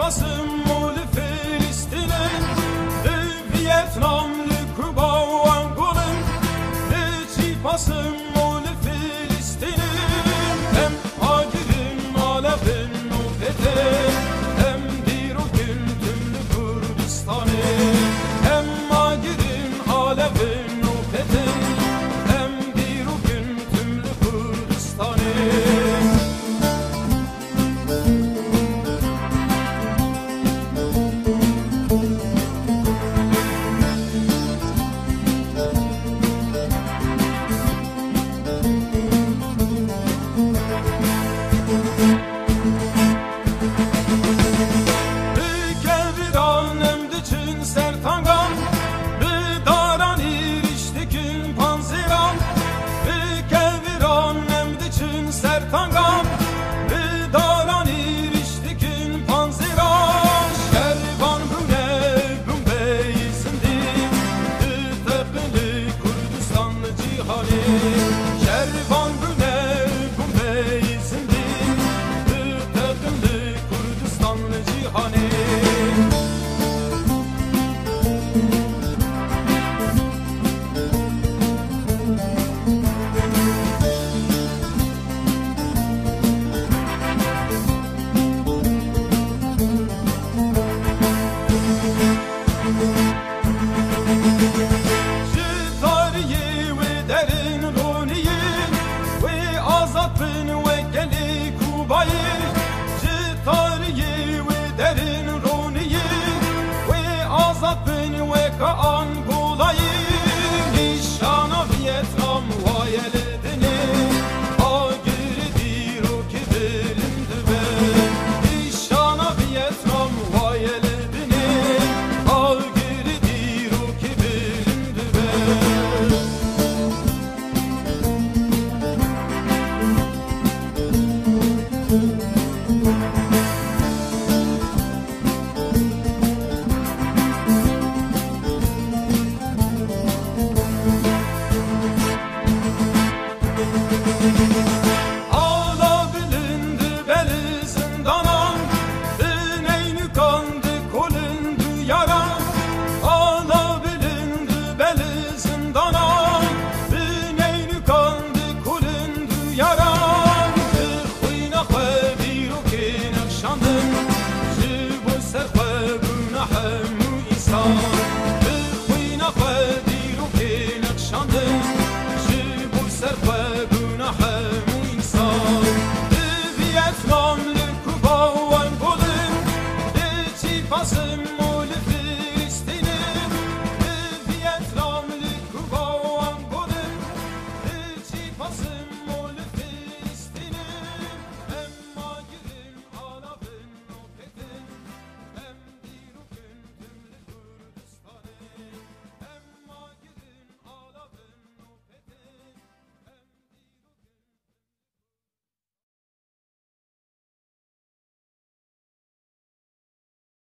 basım mul Filistin'in Vietnam Kuba Angola'nın basım mul Filistin'in hem Hacer'in Alev'in Nufet'in hem bir o gün tümlü Kurdistan'ın hem Hacer'in Alev'in Nufet'in hem bir o gün tümlü Kurdistan'ın. Sertangam daran iriştikin panziran şervan bümbe izindi tepeli Kurdistanlı cihani şervan bümbe izindi tepeli Kurdistanlı cihani. Vietnam Kuba Angola'nın